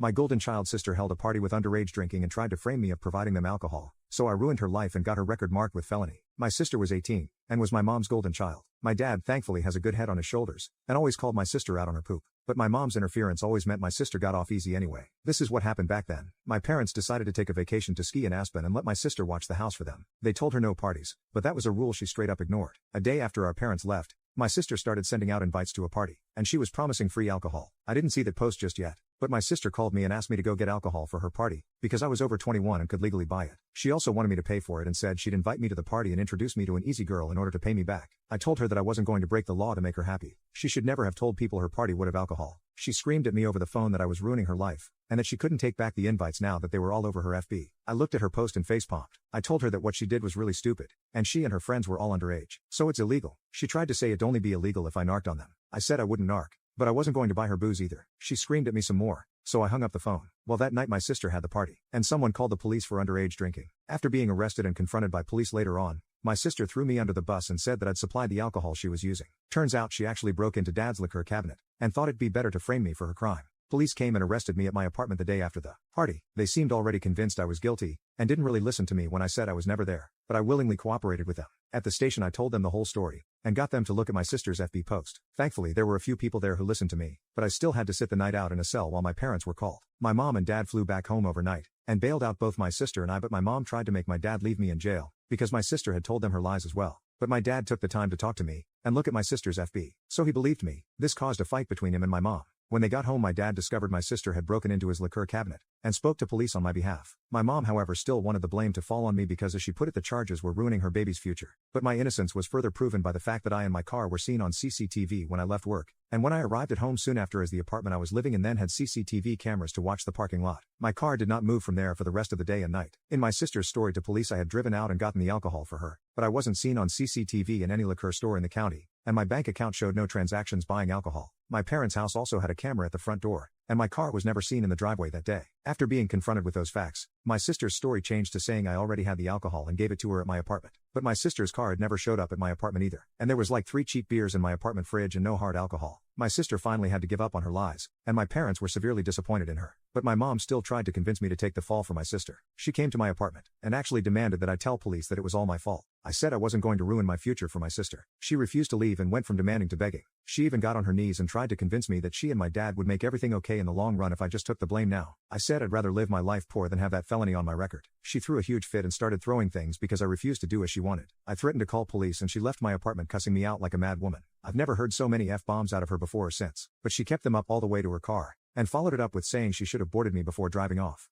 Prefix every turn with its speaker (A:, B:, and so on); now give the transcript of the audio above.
A: My golden child sister held a party with underage drinking and tried to frame me of providing them alcohol, so I ruined her life and got her record marked with felony. My sister was 18, and was my mom's golden child. My dad thankfully has a good head on his shoulders, and always called my sister out on her poop. But my mom's interference always meant my sister got off easy anyway. This is what happened back then. My parents decided to take a vacation to ski in Aspen and let my sister watch the house for them. They told her no parties, but that was a rule she straight up ignored. A day after our parents left, my sister started sending out invites to a party, and she was promising free alcohol. I didn't see the post just yet, but my sister called me and asked me to go get alcohol for her party, because I was over 21 and could legally buy it. She also wanted me to pay for it and said she'd invite me to the party and introduce me to an easy girl in order to pay me back. I told her that I wasn't going to break the law to make her happy. She should never have told people her party would have alcohol. She screamed at me over the phone that I was ruining her life, and that she couldn't take back the invites now that they were all over her FB. I looked at her post and facepalmed. I told her that what she did was really stupid, and she and her friends were all underage, so it's illegal. She tried to say it'd only be illegal if I narked on them. I said I wouldn't narc, but I wasn't going to buy her booze either. She screamed at me some more, so I hung up the phone. Well, that night my sister had the party, and someone called the police for underage drinking. After being arrested and confronted by police later on, my sister threw me under the bus and said that I'd supplied the alcohol she was using. Turns out she actually broke into Dad's liquor cabinet, and thought it'd be better to frame me for her crime. Police came and arrested me at my apartment the day after the party. They seemed already convinced I was guilty, and didn't really listen to me when I said I was never there, but I willingly cooperated with them. At the station I told them the whole story, and got them to look at my sister's FB post. Thankfully there were a few people there who listened to me, but I still had to sit the night out in a cell while my parents were called. My mom and dad flew back home overnight, and bailed out both my sister and I, but my mom tried to make my dad leave me in jail, because my sister had told them her lies as well. But my dad took the time to talk to me, and look at my sister's FB, so he believed me. This caused a fight between him and my mom. When they got home my dad discovered my sister had broken into his liquor cabinet, and spoke to police on my behalf. My mom however still wanted the blame to fall on me because as she put it the charges were ruining her baby's future. But my innocence was further proven by the fact that I and my car were seen on CCTV when I left work, and when I arrived at home soon after, as the apartment I was living in then had CCTV cameras to watch the parking lot. My car did not move from there for the rest of the day and night. In my sister's story to police I had driven out and gotten the alcohol for her, but I wasn't seen on CCTV in any liquor store in the county, and my bank account showed no transactions buying alcohol. My parents' house also had a camera at the front door, and my car was never seen in the driveway that day. After being confronted with those facts, my sister's story changed to saying I already had the alcohol and gave it to her at my apartment. But my sister's car had never showed up at my apartment either, and there was like 3 cheap beers in my apartment fridge and no hard alcohol. My sister finally had to give up on her lies, and my parents were severely disappointed in her. But my mom still tried to convince me to take the fall for my sister. She came to my apartment, and actually demanded that I tell police that it was all my fault. I said I wasn't going to ruin my future for my sister. She refused to leave and went from demanding to begging. She even got on her knees and tried to convince me that she and my dad would make everything okay in the long run if I just took the blame now. I said I'd rather live my life poor than have that felony on my record. She threw a huge fit and started throwing things because I refused to do as she wanted. I threatened to call police and she left my apartment cussing me out like a mad woman. I've never heard so many F-bombs out of her before or since, but she kept them up all the way to her car, and followed it up with saying she should have boarded me before driving off.